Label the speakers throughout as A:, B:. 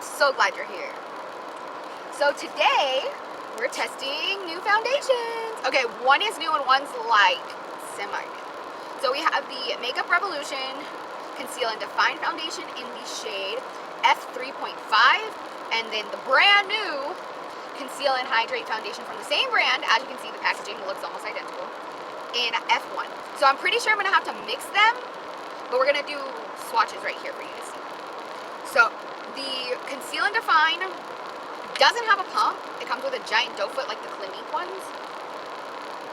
A: so glad you're here. So today, we're testing new foundations. Okay, one is new and one's like semi-new. So we have the Makeup Revolution Conceal and Define Foundation in the shade F3.5, and then the brand new Conceal and Hydrate Foundation from the same brand. As you can see, the packaging looks almost identical, in F1. So I'm pretty sure I'm gonna have to mix them, but we're gonna do swatches right here for you to see. So the Conceal and Define doesn't have a pump. It comes with a giant doe foot like the Clinique ones.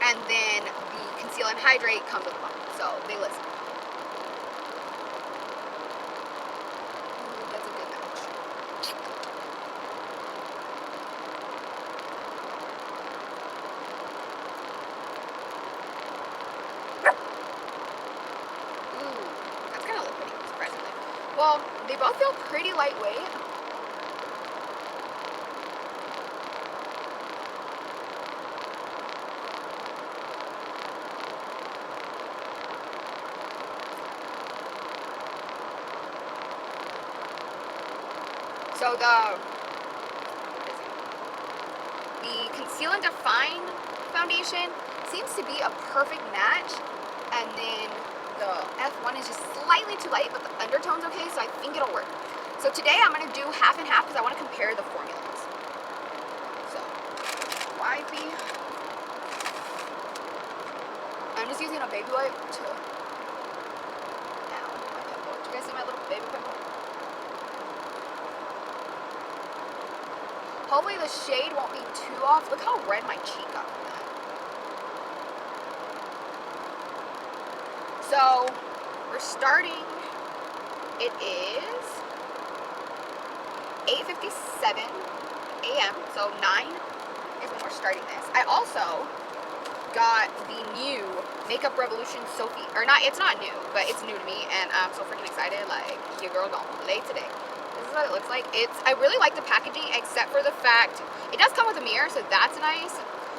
A: And then the Conceal and Hydrate comes with a pump. So they listen. Ooh, that's a good match. Ooh, that's kind of liquidy, surprisingly. Well, they both feel pretty lightweight. So the Conceal and Define foundation seems to be a perfect match, and then the F1 is just slightly too light, but the undertone's okay, so I think it'll work. So today I'm going to do half and half because I want to compare the formulas. So, wipey. I'm just using a baby wipe to... Ow, my pimple. Do you guys see my little baby pimple? Hopefully the shade won't be too off. Look how red my cheek got from that. So, we're starting. It is 8:57 a.m. So 9 is when we're starting this. I also got the new Makeup Revolution Sophie, or not, it's not new, but it's new to me, and I'm so freaking excited. Like, your girl gonna play today. This is what it looks like. I really like the packaging, except for the fact it does come with a mirror, so that's nice.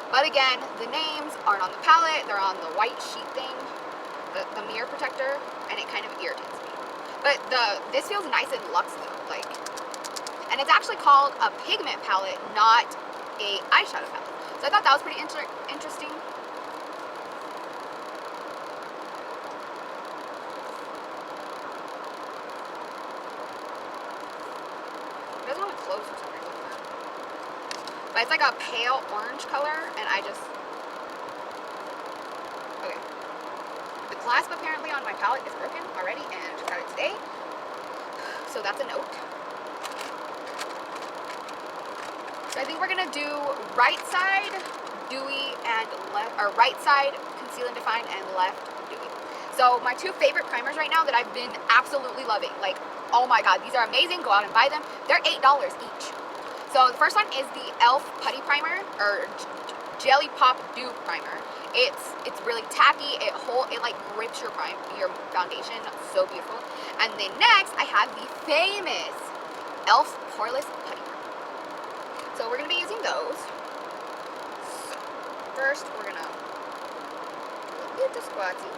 A: But again, the names aren't on the palette, they're on the white sheet thing, the mirror protector, and it kind of irritates me. But this feels nice and luxe though, like, and it's actually called a pigment palette, not a eyeshadow palette. So I thought that was pretty interesting. It doesn't want to close for some reason. But it's like a pale orange color, and I just... Okay. The clasp apparently on my palette is broken already, and I just got it today. So that's a note. So I think we're going to do right side dewy and left, or right side Conceal and Define and left dewy. So my two favorite primers right now that I've been absolutely loving, like, oh my god, these are amazing. Go out and buy them. They're $8 each. So the first one is the e.l.f. Putty Primer, or Jelly Pop Dew Primer. It's really tacky. It like grips your foundation. So beautiful. And then next, I have the famous e.l.f. Poreless Putty Primer. So we're gonna be using those. So first, we're gonna get the squatty.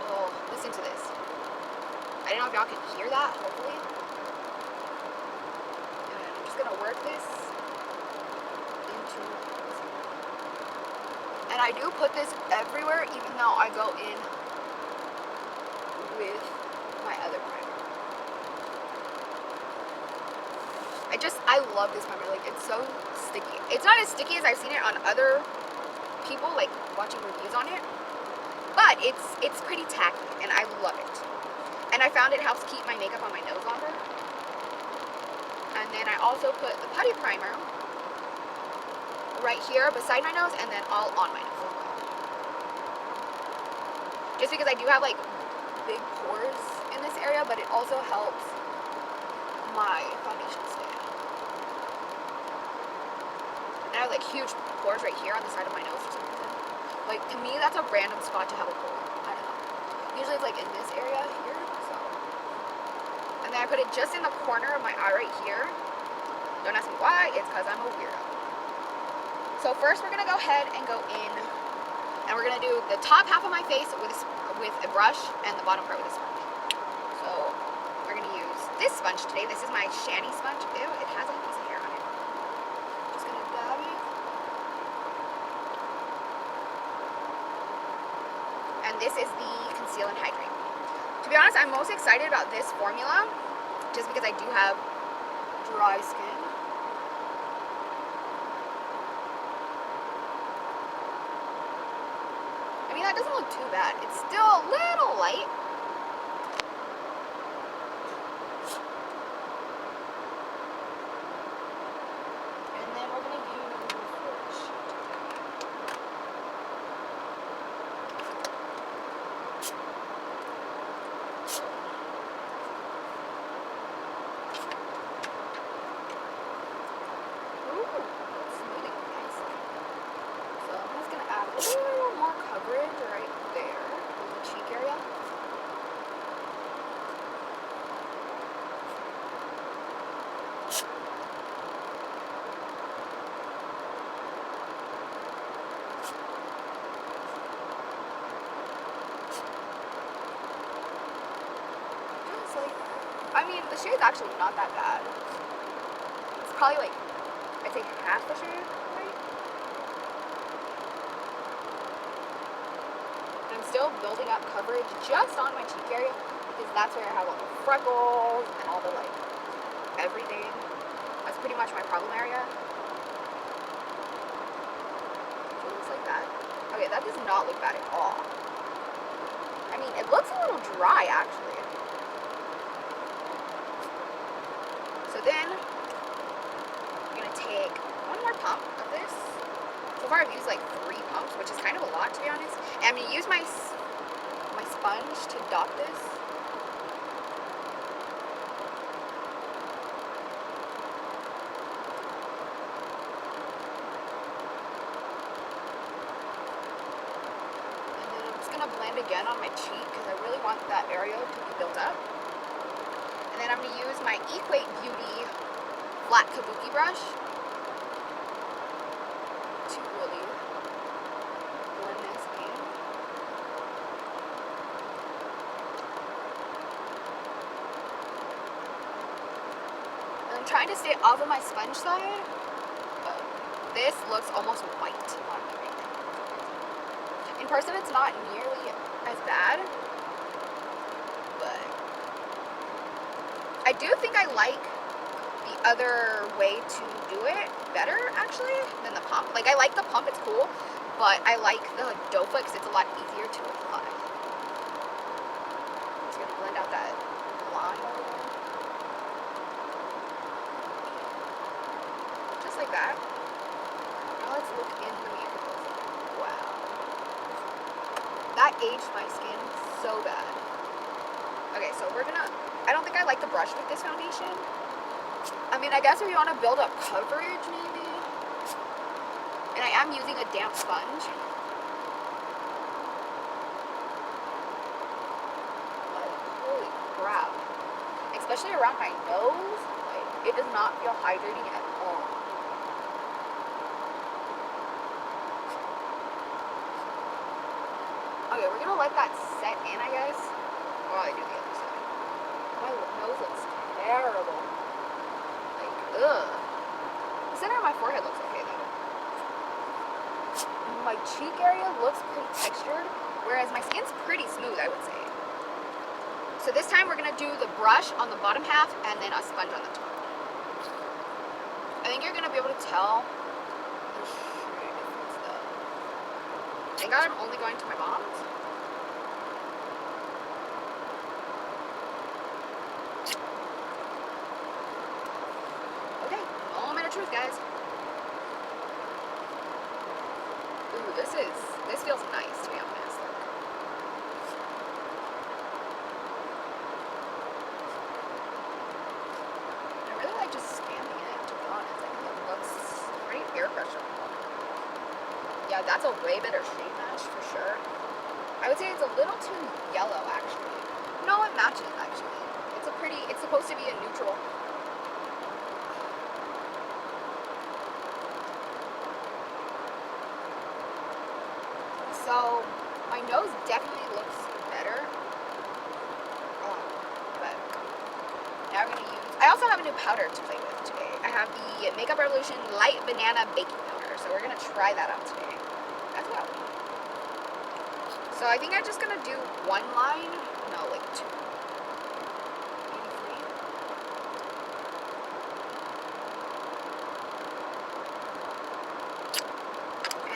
A: Oh, listen to this. I don't know if y'all can hear that, hopefully. And I'm just gonna work this into this. And I do put this everywhere, even though I go in with my other primer. I love this primer, like, it's so sticky. It's not as sticky as I've seen it on other people, like, watching reviews on it. But it's pretty tacky, and I love it. And I found it helps keep my makeup on my nose longer. And then I also put the putty primer right here beside my nose, and then all on my nose. Just because I do have like big pores in this area, but it also helps my foundation stay. And I have like huge pores right here on the side of my nose for some reason. Like, to me, that's a random spot to have a pore. I don't know. Usually it's like in this area here. And then I put it just in the corner of my eye right here. Don't ask me why, it's because I'm a weirdo. So first we're going to go ahead and go in, and we're going to do the top half of my face with a brush and the bottom part with a sponge. So we're going to use this sponge today. This is my Shani sponge. Ew, it has a piece of hair on it. Just gonna dab it. And this is the Conceal and Hydrate. To be honest, I'm most excited about this formula just because I do have dry skin. I mean, that doesn't look too bad. It's still a little light. And then we're gonna use a little more coverage right there in the cheek area. Just like, I mean, the shade's actually not that bad. It's probably like, I'd say half the shade, right? Still building up coverage just on my cheek area because that's where I have all the freckles and all the like everything. That's pretty much my problem area. So it looks like that. Okay, that does not look bad at all. I mean, it looks a little dry actually. So then I'm gonna take one more pump of this. So far I've used like 3 pumps, which is kind of a lot to be honest. And I'm going to use my sponge to dot this. And then I'm just going to blend again on my cheek because I really want that area to be built up. And then I'm going to use my Equate Beauty flat kabuki brush. Trying to stay off of my sponge side, but this looks almost white on me right now. In person, it's not nearly as bad, but I do think I like the other way to do it better, actually, than the pump. Like, I like the pump, it's cool, but I like the doe foot because it's a lot easier to apply. Just gonna blend out that line over there. Like that. Now let's look in the mirror. Wow. That aged my skin so bad. Okay, so we're gonna, I don't think I like the brush with this foundation. I mean, I guess if you want to build up coverage maybe. And I am using a damp sponge. But holy crap. Especially around my nose, like, it does not feel hydrating at all. Okay, we're gonna let that set in, I guess. While I do the other side. My nose looks terrible. Like, ugh. The center of my forehead looks okay, though. My cheek area looks pretty textured, whereas my skin's pretty smooth, I would say. So this time we're gonna do the brush on the bottom half and then a sponge on the top. I think you're gonna be able to tell the shade difference, though. Thank God I'm only going to my mom's. Okay, moment of truth, guys. Ooh, this feels nice, to be honest. I really like just stamping it, to be honest. I think it looks pretty air pressure. Yeah, that's a way better shade match for sure. I would say it's a little too yellow, actually. No, it matches, actually. It's supposed to be a neutral. So, my nose definitely looks better. But now I'm going new powder to play with today. I have the Makeup Revolution Light Banana Baking Powder, so we're gonna try that out today as well. So I think I'm just gonna do one line, no, like two, maybe three.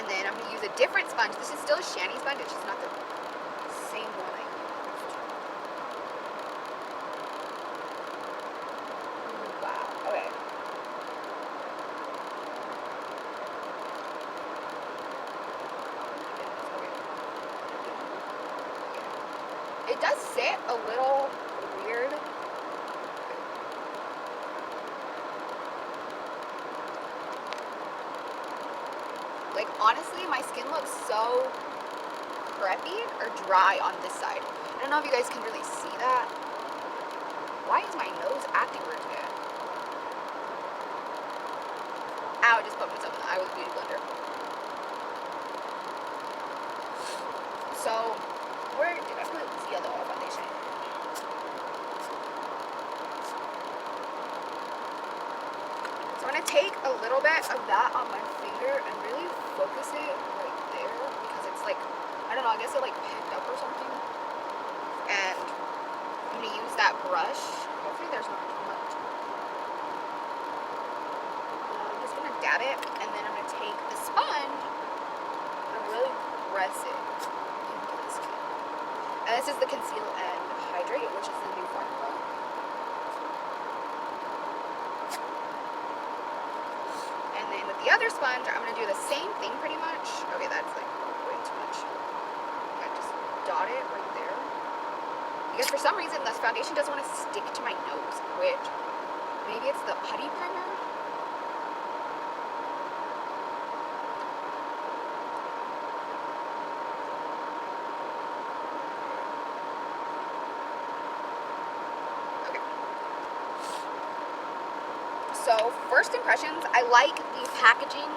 A: And then I'm gonna use a different sponge. This is still a Shani sponge, it's just not the same one I used. Ooh, wow, okay. It does sit a little weird. Like, honestly, my skin looks so preppy or dry on this side. I don't know if you guys can really see that. Why is my nose acting weird today? Ow, I just poked myself in the eye with a beauty blender. So, where did I put this yellow foundation? So I'm going to take a little bit of that on my finger and really focus it right there because it's like, I don't know, I guess it like picked up or something. And I'm going to use that brush. Hopefully there's not too much. I'm just going to dab it, and then I'm going to take the sponge and really press it into the skin. And this is the Conceal and Hydrate, which is the new formula. And then with the other sponge, I'm going to do the same thing pretty much. Okay, that's like way too much. I just dot it right there. Because for some reason, this foundation doesn't want to stick to my nose, which maybe it's the putty primer. So, first impressions, I like the packaging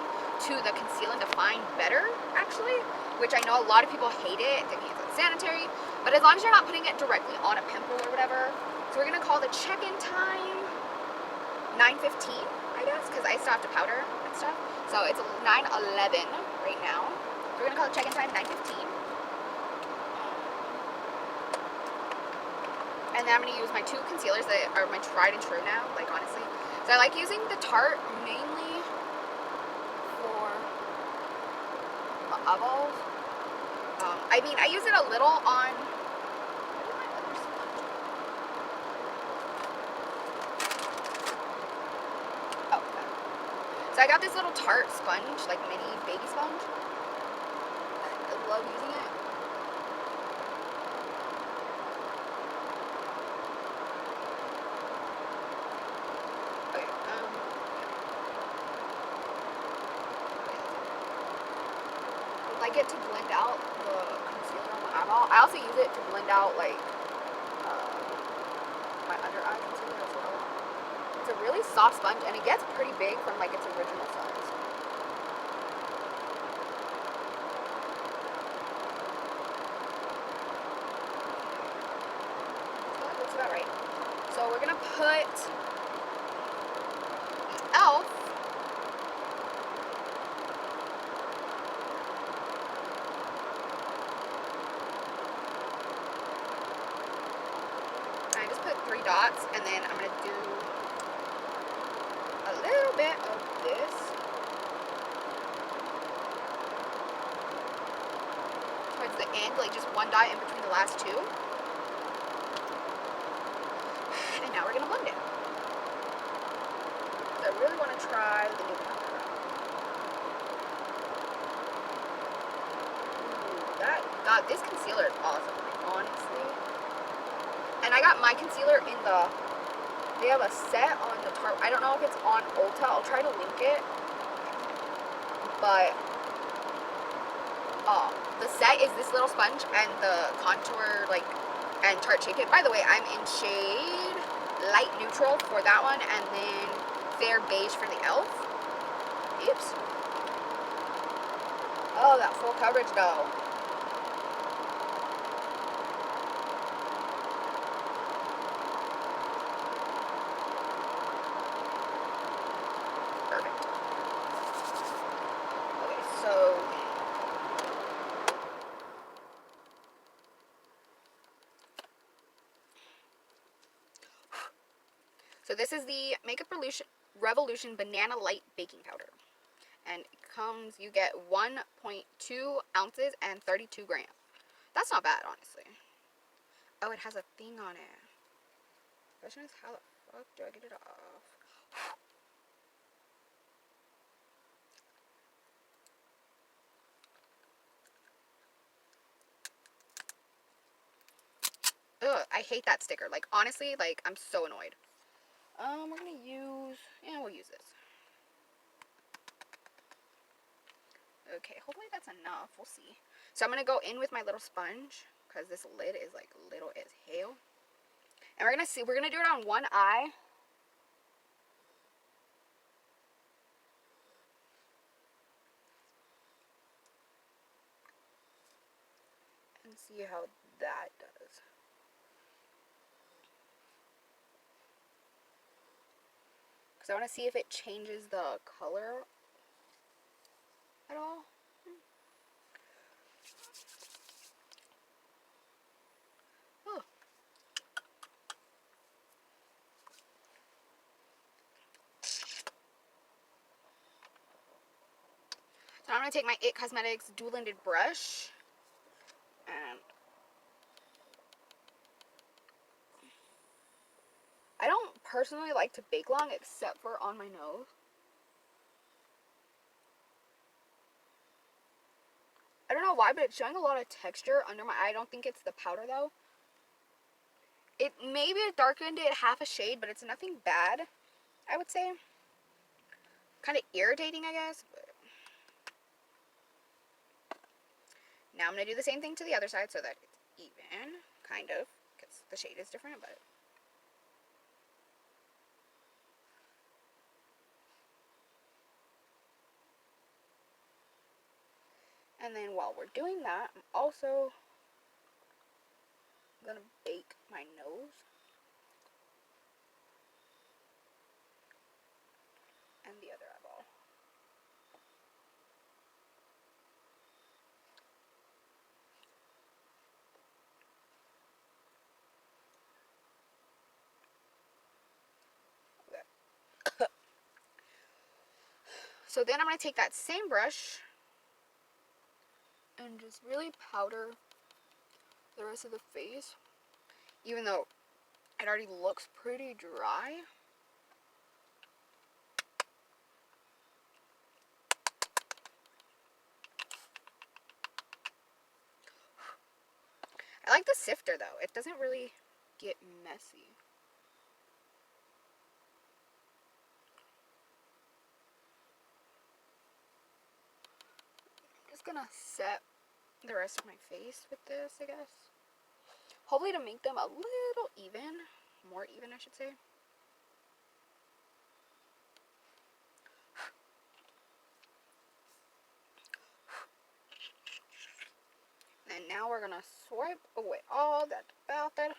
A: to the Conceal and Define better, actually, which I know a lot of people hate it, thinking it's unsanitary, but as long as you're not putting it directly on a pimple or whatever. So we're going to call the check-in time 9:15, I guess, because I still have to powder and stuff. So it's 9:11 right now. So we're going to call the check-in time 9:15. And then I'm going to use my two concealers that are my tried and true now, like honestly. So I like using the Tarte mainly for my eyeballs. I mean, I use it a little on. Where's my other sponge? Oh, okay. So I got this little Tarte sponge, like mini baby sponge. I love using it. I like it to blend out the concealer on my eyeball. I also use it to blend out like my under eye concealer as well. It's a really soft sponge and it gets pretty big from like its original size. So that looks about right. So we're gonna put the e.l.f. Three dots, and then I'm going to do a little bit of this towards the end, like just one dot in between the last two. And now we're going to blend it. So I really want to try the new powder. God, this concealer is awesome, like, honestly. And I got my concealer in the, they have a set on the Tarte. I don't know if it's on Ulta. I'll try to link it. But the set is this little sponge and the contour, like, and Tarte Shape It. By the way, I'm in shade light neutral for that one, and then fair beige for the e.l.f. Oops. Oh, that full coverage though. So this is the Makeup Revolution Banana Light Baking Powder. And it comes, you get 1.2 ounces and 32 grams. That's not bad, honestly. Oh, it has a thing on it. The question is, how the fuck do I get it off? Ugh, I hate that sticker. Like, honestly, like, I'm so annoyed. We're gonna use, yeah, we'll use this. Okay, hopefully that's enough. We'll see. So I'm gonna go in with my little sponge, because this lid is, like, little as hell. And we're gonna see, we're gonna do it on one eye. And see how that does. Because I want to see if it changes the color at all. Oh. So I'm going to take my It Cosmetics dual-ended brush. And I don't personally like to bake long except for on my nose. I don't know why, but it's showing a lot of texture under my eye. I don't think it's the powder though. It maybe it darkened it half a shade, but it's nothing bad, I would say. Kind of irritating, I guess. But now I'm going to do the same thing to the other side so that it's even, kind of, because the shade is different, but... And then while we're doing that, I'm also going to bake my nose. And the other eyeball. Okay. So then I'm going to take that same brush and just really powder the rest of the face, even though it already looks pretty dry. I like the sifter though, it doesn't really get messy. I'm just gonna set the rest of my face with this, I guess. Hopefully to make them a little even, more even I should say. And now we're gonna swipe away all that about that.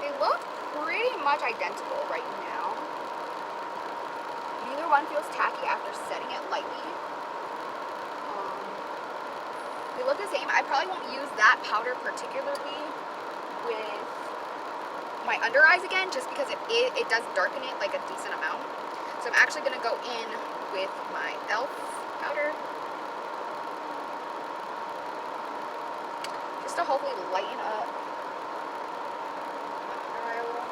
A: They look pretty much identical right now. Neither one feels tacky after setting it lightly. They look the same. I probably won't use that powder particularly with my under eyes again, just because it does darken it like a decent amount. So I'm actually going to go in with my e.l.f. powder, just to hopefully lighten up my under eye a little.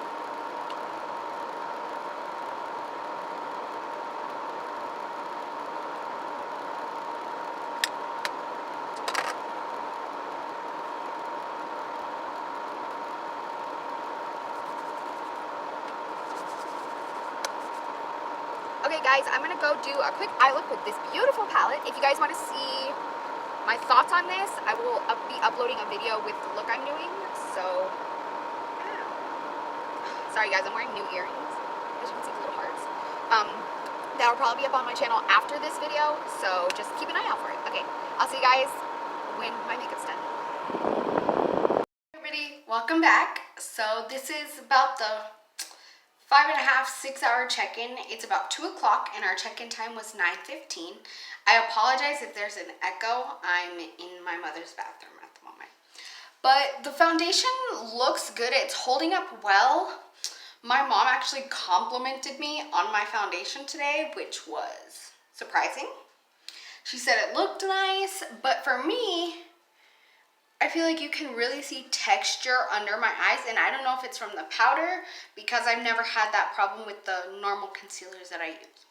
A: Okay guys, I'm going to go do a quick eye look with this beautiful palette. If you guys want to see my thoughts on this, I will be uploading a video with the look I'm doing. So, yeah. Sorry guys, I'm wearing new earrings. As you can see, the little hearts. That'll probably be up on my channel after this video, so just keep an eye out for it. Okay, I'll see you guys when my makeup's done. Hey everybody, welcome back. So this is about the 5.5, 6 hour check-in. It's about 2 o'clock and our check-in time was 9:15. I apologize if there's an echo. I'm in my mother's bathroom at the moment. But the foundation looks good. It's holding up well. My mom actually complimented me on my foundation today, which was surprising. She said it looked nice, but for me, I feel like you can really see texture under my eyes, and I don't know if it's from the powder because I've never had that problem with the normal concealers that I use.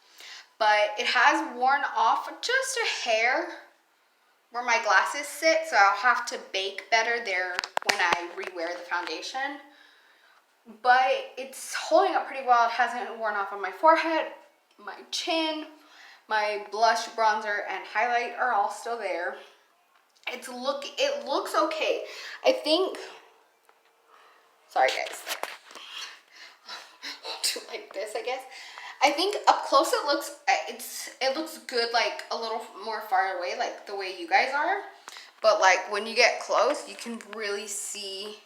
A: But it has worn off just a hair where my glasses sit, so I'll have to bake better there when I rewear the foundation. But it's holding up pretty well. It hasn't worn off on my forehead, my chin, my blush, bronzer, and highlight are all still there. It looks okay. I think, sorry guys, I'll do like this, I guess. I think up close it looks good, like a little more far away, like the way you guys are. But like when you get close, you can really see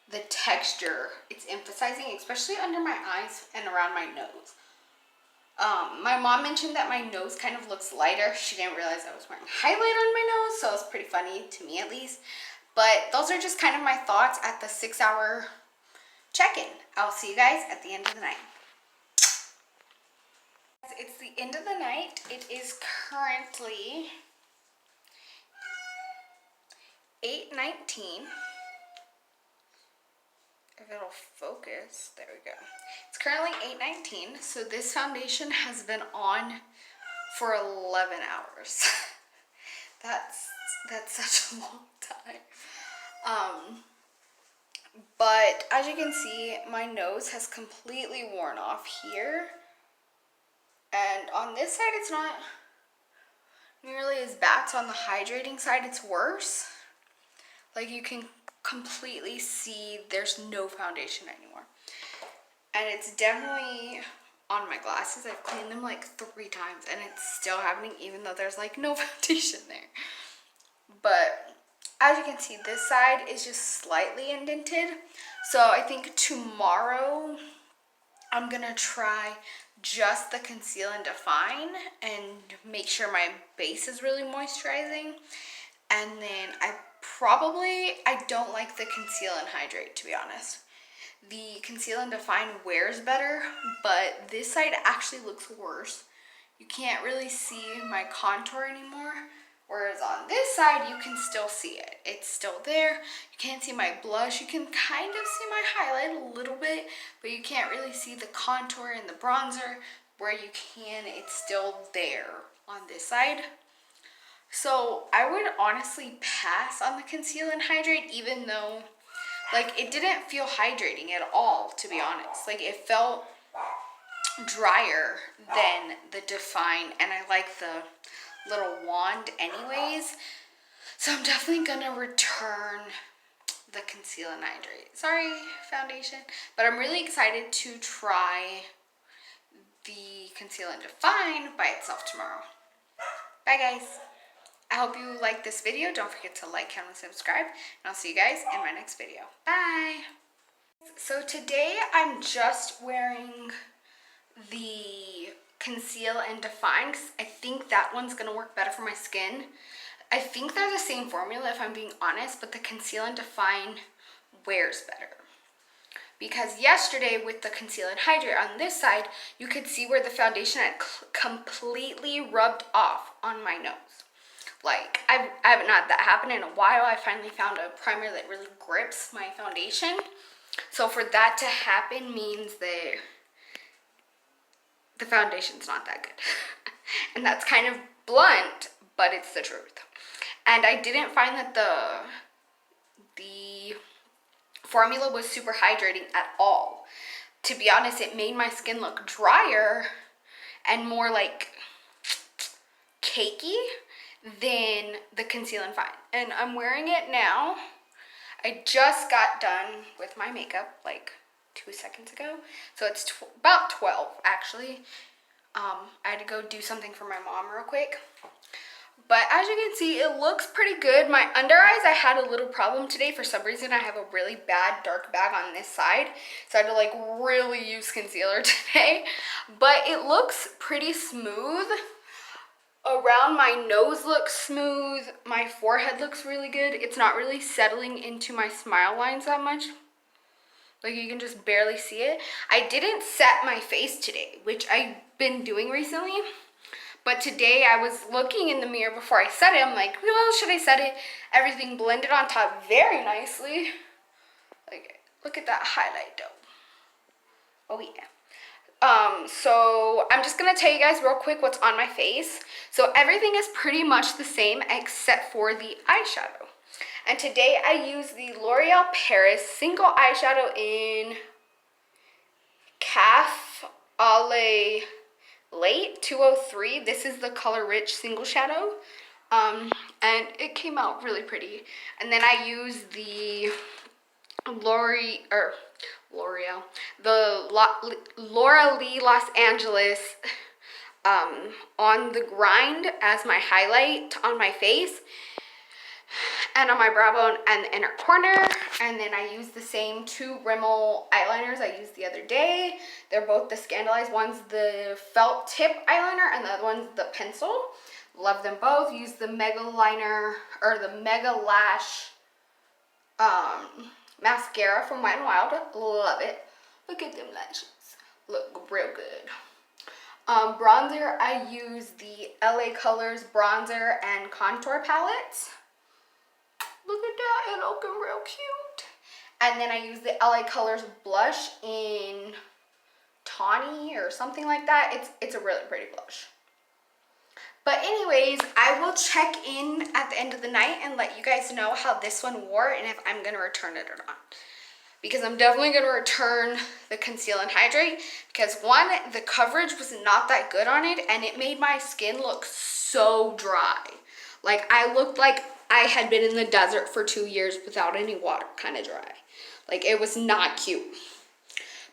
A: the texture it's emphasizing, especially under my eyes and around my nose. My mom mentioned that my nose kind of looks lighter. She didn't realize I was wearing highlight on my nose, so it's pretty funny to me at least. But those are just kind of my thoughts at the 6 hour check-in. I'll see you guys at the end of the night. It's the end of the night. It is currently 8:19. If it'll focus, there we go. It's currently 8:19, so this foundation has been on for 11 hours. That's such a long time. But as you can see, my nose has completely worn off here. And on this side, it's not nearly as bad. So on the hydrating side, it's worse. Like you can completely see there's no foundation anymore. And it's definitely on my glasses. I've cleaned them like 3 times and it's still happening even though there's like no foundation there. But as you can see, this side is just slightly indented. So I think tomorrow I'm gonna try just the Conceal and Define and make sure my base is really moisturizing. And then I don't like the Conceal and Hydrate, to be honest. The Conceal and Define wears better, but this side actually looks worse. You can't really see my contour anymore, whereas on this side, you can still see it. It's still there. You can't see my blush. You can kind of see my highlight a little bit, but you can't really see the contour and the bronzer. Where you can, it's still there on this side. So I would honestly pass on the Conceal and Hydrate, even though like it didn't feel hydrating at all, to be honest. Like it felt drier than the Define, and I like the little wand anyways. So I'm definitely gonna return the Conceal and Hydrate. Sorry, foundation. But I'm really excited to try the Conceal and Define by itself tomorrow. Bye guys. I hope you liked this video. Don't forget to like, comment, and subscribe. And I'll see you guys in my next video. Bye. So today I'm just wearing the Conceal and Define because I think that one's going to work better for my skin. I think they're the same formula if I'm being honest, but the Conceal and Define wears better. Because yesterday with the Conceal and Hydrate on this side, you could see where the foundation had completely rubbed off on my nose. Like, I haven't had that happen in a while. I finally found a primer that really grips my foundation. So for that to happen means that the foundation's not that good. And that's kind of blunt, but it's the truth. And I didn't find that the formula was super hydrating at all. To be honest, it made my skin look drier and more like cakey than the Conceal and Define. And I'm wearing it now. I just got done with my makeup like 2 seconds ago. So it's about 12 actually. I had to go do something for my mom real quick. But as you can see, it looks pretty good. My under eyes, I had a little problem today. For some reason, I have a really bad dark bag on this side. So I had to like really use concealer today. But it looks pretty smooth. Around my nose looks smooth. My forehead looks really good. It's not really settling into my smile lines that much. Like you can just barely see it. I didn't set my face today, which I've been doing recently. But today I was looking in the mirror before I set it. I'm like, well, should I set it? Everything blended on top very nicely. Like, look at that highlight though. Oh yeah. So I'm just gonna tell you guys real quick what's on my face. So everything is pretty much the same except for the eyeshadow. And today I use the L'Oreal Paris single eyeshadow in Calf Ale Late 203. This is the Color Rich single shadow. And it came out really pretty. And then I use the L'Oreal, the Laura Lee Los Angeles on the grind as my highlight on my face and on my brow bone and the inner corner. And then I use the same two Rimmel eyeliners I used the other day. They're both the Scandalized. One's the felt tip eyeliner and the other one's the pencil. Love them both. Use the Mega Liner or the Mega Lash mascara from Wet n Wild. Love it. Look at them lashes. Look real good. Bronzer, I use the LA Colors bronzer and contour palette. Look at that, it's looking real cute. And then I use the LA Colors blush in Tawny or something like that. It's a really pretty blush. But anyways, I will check in at the end of the night and let you guys know how this one wore and if I'm gonna return it or not. Because I'm definitely gonna return the Conceal and Hydrate because one, the coverage was not that good on it and it made my skin look so dry. Like I looked like I had been in the desert for 2 years without any water, kind of dry. Like it was not cute.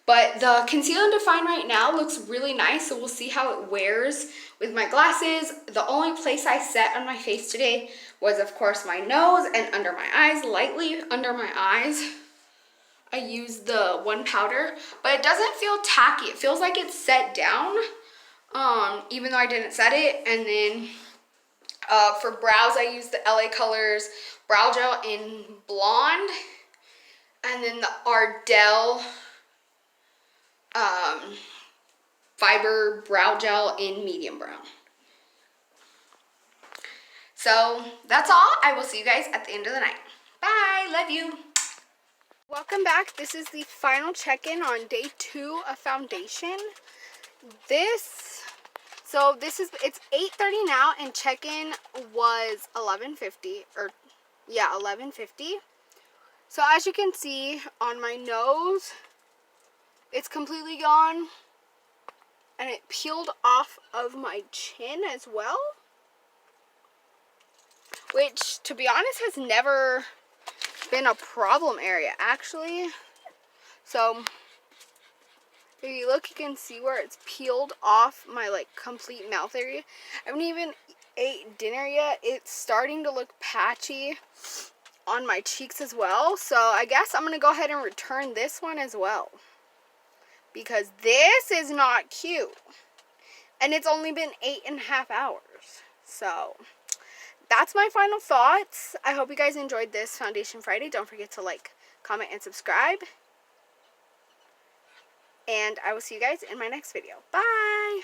A: But the Conceal and Define right now looks really nice, so we'll see how it wears with my glasses. The only place I set on my face today was, of course, my nose and under my eyes, lightly under my eyes. I used the one powder, but it doesn't feel tacky. It feels like it's set down, even though I didn't set it. And then for brows, I used the LA Colors Brow Gel in Blonde, and then the Ardell Fiber Brow Gel in Medium Brown. So that's all. I will see you guys at the end of the night. Bye. Love you. Welcome back. This is the final check-in on day 2 of foundation. It's 8:30 now and check-in was 11:50 or yeah, 11:50. So as you can see on my nose, it's completely gone and it peeled off of my chin as well, which to be honest has never been a problem area actually. So if you look, you can see where it's peeled off my like complete mouth area. I haven't even ate dinner yet. It's starting to look patchy on my cheeks as well. So I guess I'm gonna go ahead and return this one as well, because this is not cute. And it's only been 8.5 hours. So that's my final thoughts. I hope you guys enjoyed this Foundation Friday. Don't forget to like, comment, and subscribe. And I will see you guys in my next video. Bye!